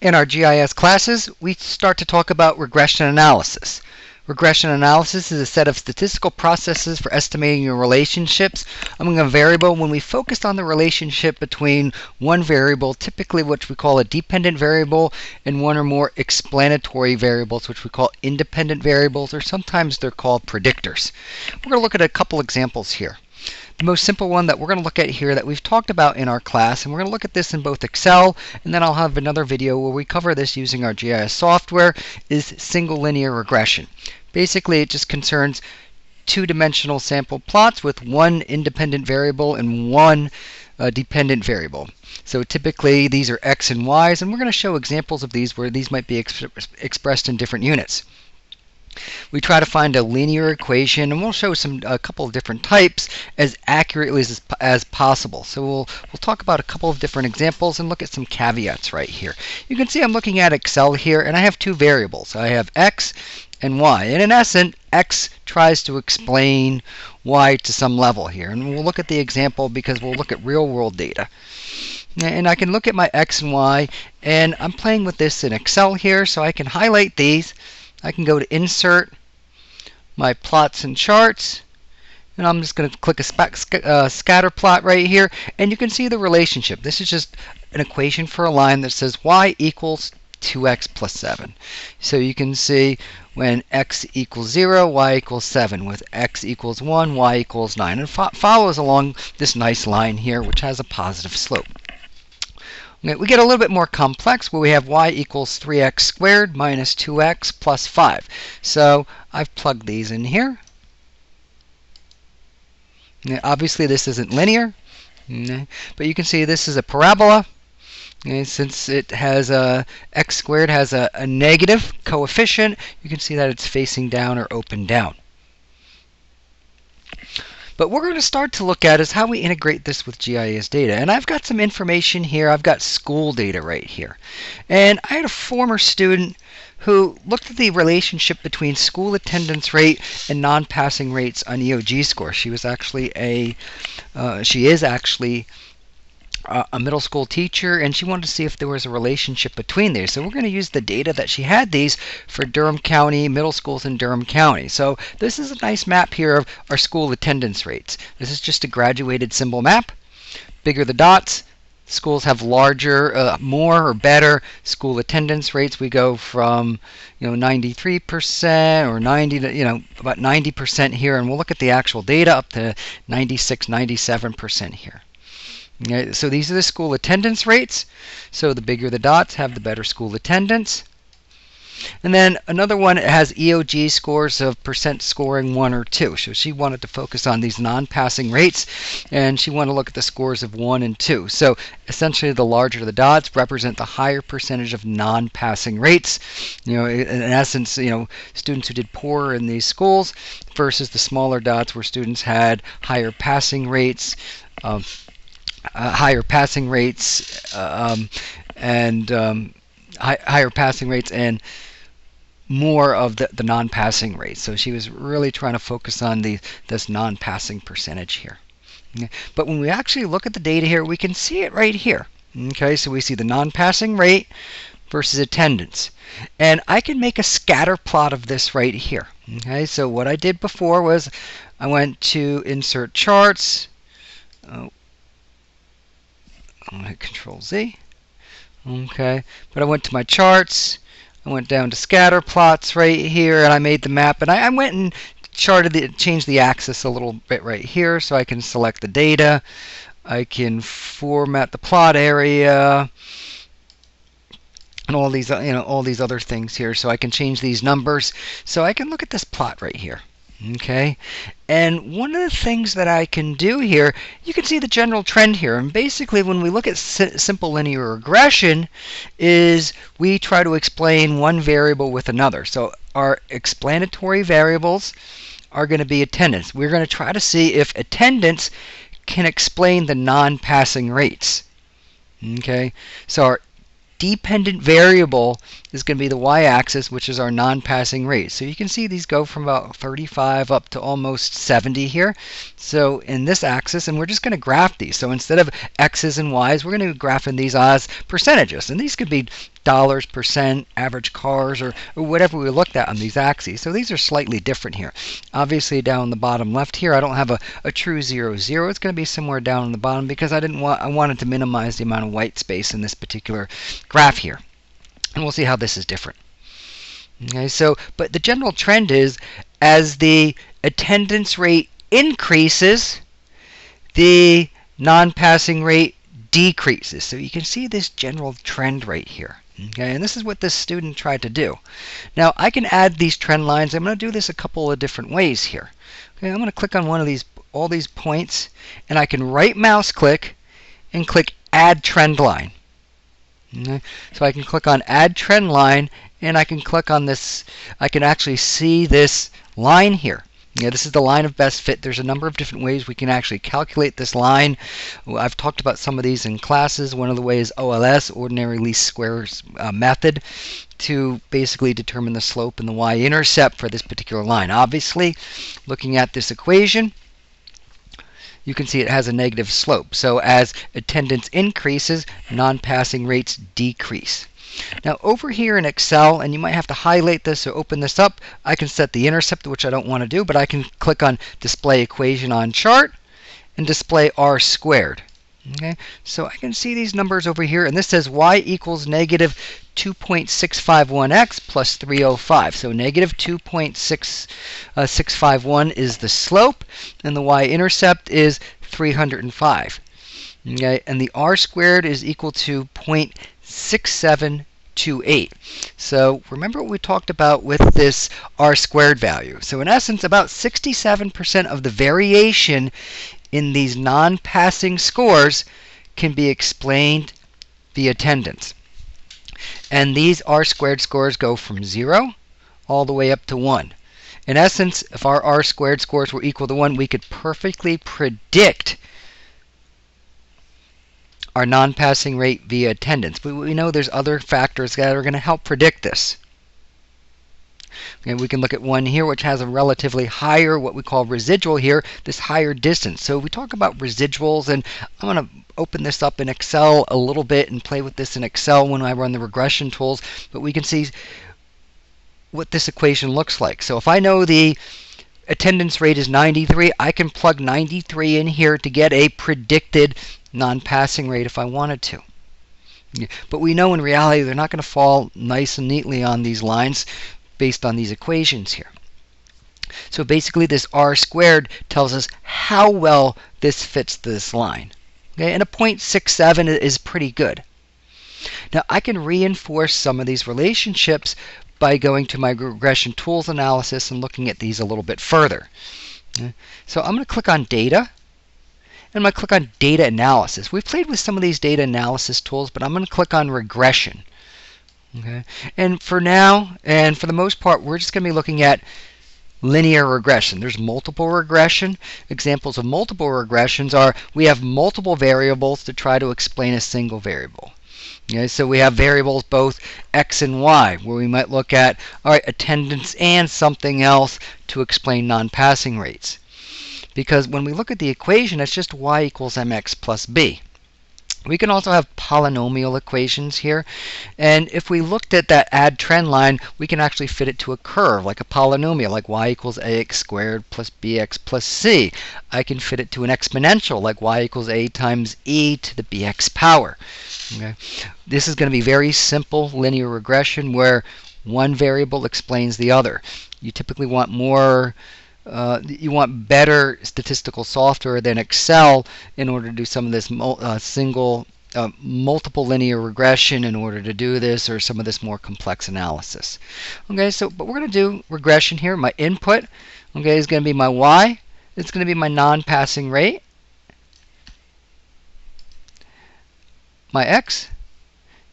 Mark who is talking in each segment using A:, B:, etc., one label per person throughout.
A: In our GIS classes, we start to talk about regression analysis. Regression analysis is a set of statistical processes for estimating your relationships among a variable when we focused on the relationship between one variable, typically what we call a dependent variable, and one or more explanatory variables, which we call independent variables, or sometimes they're called predictors. We're going to look at a couple examples here. The most simple one that we're going to look at here that we've talked about in our class, and we're going to look at this in both Excel, and then I'll have another video where we cover this using our GIS software, is single linear regression. Basically, it just concerns two-dimensional sample plots with one independent variable and one dependent variable. So typically, these are x and y's, and we're going to show examples of these where these might be expressed in different units. We try to find a linear equation, and we'll show a couple of different types as accurately as possible. So we'll talk about a couple of different examples and look at some caveats right here. You can see I'm looking at Excel here, and I have two variables. I have x and y, and in essence, x tries to explain y to some level here. And we'll look at the example because we'll look at real-world data. And I can look at my x and y, and I'm playing with this in Excel here, so I can highlight these. I can go to Insert, my Plots and Charts, and I'm just going to click a scatter plot right here, and you can see the relationship. This is just an equation for a line that says y equals 2x plus 7. So you can see when x equals 0, y equals 7. With x equals 1, y equals 9. And it follows along this nice line here, which has a positive slope. We get a little bit more complex where we have y equals 3x squared minus 2x plus 5. So I've plugged these in here. Now, obviously, this isn't linear, but you can see this is a parabola. Since it has x squared has a negative coefficient, you can see that it's facing down or open down. But what we're going to start to look at is how we integrate this with GIS data. And I've got some information here. I've got school data right here. And I had a former student who looked at the relationship between school attendance rate and non-passing rates on EOG score. She is actually a middle school teacher, and she wanted to see if there was a relationship between these. So we're going to use the data that she had these for Durham County, middle schools in Durham County. So this is a nice map here of our school attendance rates. This is just a graduated symbol map. Bigger the dots, schools have larger, more or better school attendance rates. We go from 93% or 90 to about 90% here, and we'll look at the actual data up to 96, 97% here. Okay, so these are the school attendance rates. So the bigger the dots have, the better school attendance. And then another one has EOG scores of percent scoring 1 or 2. So she wanted to focus on these non-passing rates, and she wanted to look at the scores of 1 and 2. So essentially, the larger the dots represent the higher percentage of non-passing rates. In essence, students who did poorer in these schools versus the smaller dots where students had higher passing rates. Higher passing rates and more of the non-passing rates. So she was really trying to focus on this non-passing percentage here. Okay. But when we actually look at the data here, we can see it right here. Okay, so we see the non-passing rate versus attendance. And I can make a scatter plot of this right here. Okay, so what I did before was I went to Insert Charts. I'm going to hit Control Z. Okay, but I went to my charts. I went down to scatter plots right here, and I made the map. And I went and changed the axis a little bit right here, so I can select the data. I can format the plot area, and all these other things here. So I can change these numbers. So I can look at this plot right here. Okay, and one of the things that I can do here, you can see the general trend here. And basically, when we look at simple linear regression, is we try to explain one variable with another. So our explanatory variables are going to be attendance. We're going to try to see if attendance can explain the non-passing rates. Okay, so our dependent variable is going to be the y-axis, which is our non-passing rate. So you can see these go from about 35 up to almost 70 here. So in this axis, and we're just going to graph these. So instead of x's and y's, we're going to graph in these as percentages. And these could be dollars, percent, average cars, or whatever we looked at on these axes. So these are slightly different here. Obviously down the bottom left here, I don't have a true 0, 0. It's going to be somewhere down in the bottom because I wanted to minimize the amount of white space in this particular graph here. And we'll see how this is different. Okay, so, but the general trend is as the attendance rate increases, the non-passing rate decreases. So you can see this general trend right here. Okay, and this is what this student tried to do. Now I can add these trend lines. I'm going to do this a couple of different ways here. Okay, I'm going to click on one of these, all these points, and I can right mouse click and click Add Trend Line. Okay, so I can click on Add Trend Line, and I can click on this. I can actually see this line here. Yeah, this is the line of best fit. There's a number of different ways we can actually calculate this line. I've talked about some of these in classes. One of the ways OLS, ordinary least squares method, to basically determine the slope and the y-intercept for this particular line. Obviously, looking at this equation, you can see it has a negative slope. So as attendance increases, non-passing rates decrease. Now over here in Excel, and you might have to highlight this or open this up, I can set the intercept, which I don't want to do, but I can click on Display Equation on Chart and display R squared. Okay, so I can see these numbers over here, and this says y equals negative 2.651x plus 305. So negative 2.651 is the slope, and the y-intercept is 305. Okay, and the r squared is equal to 0.6728. So remember what we talked about with this r squared value. So in essence, about 67% of the variation in these non-passing scores can be explained via attendance. And these r squared scores go from 0 all the way up to 1. In essence, if our r squared scores were equal to 1, we could perfectly predict our non-passing rate via attendance. But we know there's other factors that are going to help predict this. Okay, we can look at one here which has a relatively higher, what we call residual here, this higher distance. So we talk about residuals, and I'm going to open this up in Excel a little bit and play with this in Excel when I run the regression tools. But we can see what this equation looks like. So if I know the attendance rate is 93, I can plug 93 in here to get a predicted non-passing rate if I wanted to. But we know in reality they're not going to fall nice and neatly on these lines based on these equations here. So basically this r squared tells us how well this fits this line. Okay, and a 0.67 is pretty good. Now I can reinforce some of these relationships by going to my regression tools analysis and looking at these a little bit further. Okay, so I'm going to click on data, and I'm going to click on data analysis. We've played with some of these data analysis tools, but I'm going to click on regression. Okay, and for now, and for the most part, we're just going to be looking at linear regression. There's multiple regression. Examples of multiple regressions are we have multiple variables to try to explain a single variable. Okay, so we have variables both x and y, where we might look at, all right, attendance and something else to explain non-passing rates. Because when we look at the equation, it's just y equals mx plus b. We can also have polynomial equations here, and if we looked at that add trend line, we can actually fit it to a curve, like a polynomial, like y equals ax squared plus bx plus c. I can fit it to an exponential, like y equals a times e to the bx power. Okay. This is going to be very simple linear regression where one variable explains the other. You typically want more you want better statistical software than Excel in order to do some of this multiple linear regression in order to do this, or some of this more complex analysis. Okay, so but we're going to do regression here. My input, okay, is going to be my y. It's going to be my non-passing rate. My x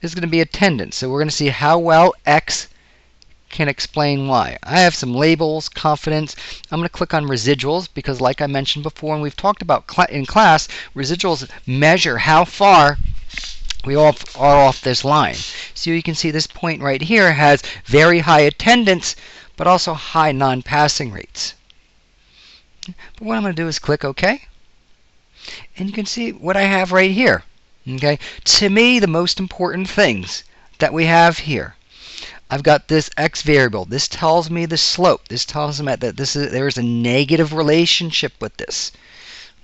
A: is going to be attendance. So we're going to see how well x can explain y. I have some labels, confidence. I'm going to click on residuals because, like I mentioned before, and we've talked about in class, residuals measure how far we all are off this line. So you can see this point right here has very high attendance, but also high non-passing rates. But what I'm going to do is click OK. And you can see what I have right here. Okay? To me, the most important things that we have here, I've got this x variable. This tells me the slope. This tells me that there is a negative relationship with this.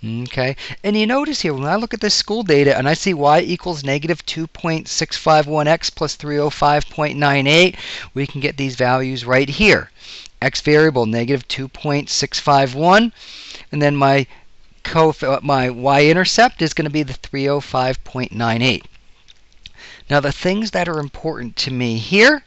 A: Okay, and you notice here when I look at this school data and I see y equals negative 2.651x plus 305.98, we can get these values right here. X variable negative 2.651, and then my y-intercept is going to be the 305.98. Now the things that are important to me here,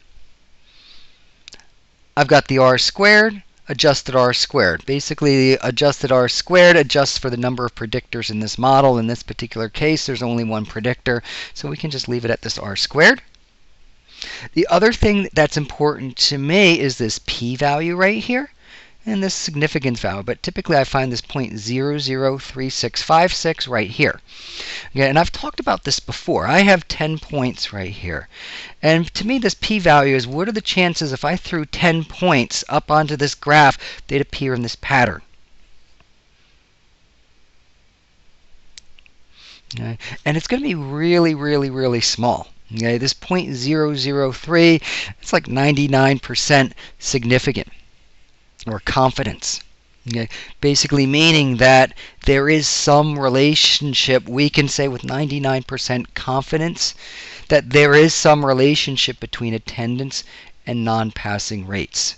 A: I've got the r squared, adjusted r squared. Basically, adjusted r squared adjusts for the number of predictors in this model. In this particular case, there's only one predictor, so we can just leave it at this r squared. The other thing that's important to me is this p-value right here and this significance value, but typically I find this 0.003656 right here. Okay, and I've talked about this before. I have 10 points right here. And to me, this p-value is what are the chances if I threw 10 points up onto this graph, they'd appear in this pattern. Okay, and it's going to be really, really, really small. Okay, this 0.003, it's like 99% significant, or confidence. Okay, basically meaning that there is some relationship, we can say with 99% confidence, that there is some relationship between attendance and non-passing rates.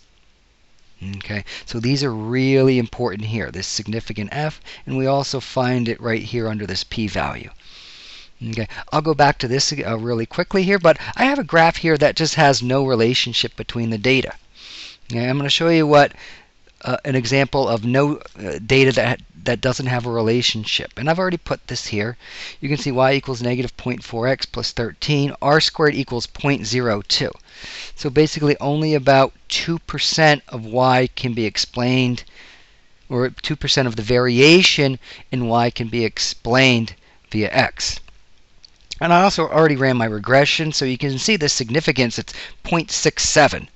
A: Okay, so these are really important here, this significant F, and we also find it right here under this p-value. Okay, I'll go back to this really quickly here, but I have a graph here that just has no relationship between the data. Okay, I'm going to show you what an example of no data that doesn't have a relationship. And I've already put this here. You can see y equals negative 0.4x plus 13. R squared equals 0.02. So basically only about 2% of y can be explained, or 2% of the variation in y can be explained via x. And I also already ran my regression, so you can see the significance. It's 0.67.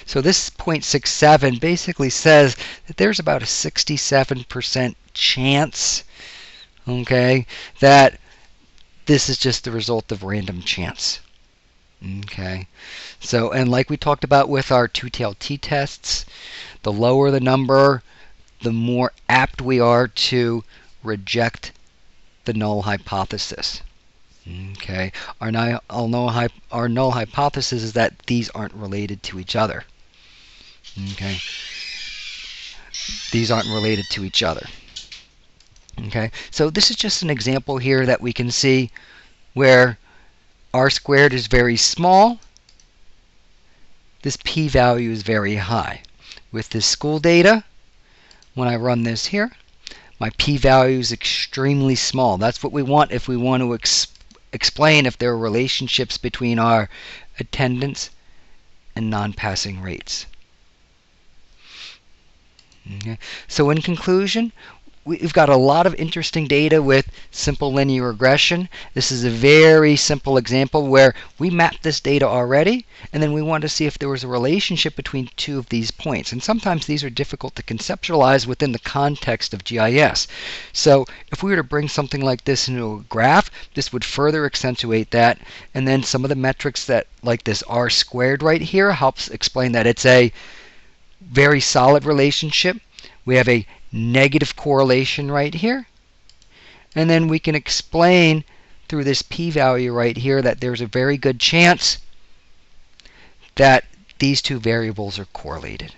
A: So this 0.67 basically says that there's about a 67% chance, okay, that this is just the result of random chance. Okay, so, and like we talked about with our two-tailed t-tests, the lower the number, the more apt we are to reject the null hypothesis. Okay, our null hypothesis is that these aren't related to each other. Okay, these aren't related to each other. Okay, so this is just an example here that we can see where r squared is very small, this p-value is very high. With this school data, when I run this here, my p-value is extremely small. That's what we want if we want to explain if there are relationships between our attendance and non-passing rates. Okay. So in conclusion, we've got a lot of interesting data with simple linear regression. This is a very simple example where we mapped this data already, and then we wanted to see if there was a relationship between two of these points. And sometimes these are difficult to conceptualize within the context of GIS. So if we were to bring something like this into a graph, this would further accentuate that. And then some of the metrics that, like this r squared right here, helps explain that it's a very solid relationship. We have a negative correlation right here. And then we can explain through this p-value right here that there's a very good chance that these two variables are correlated.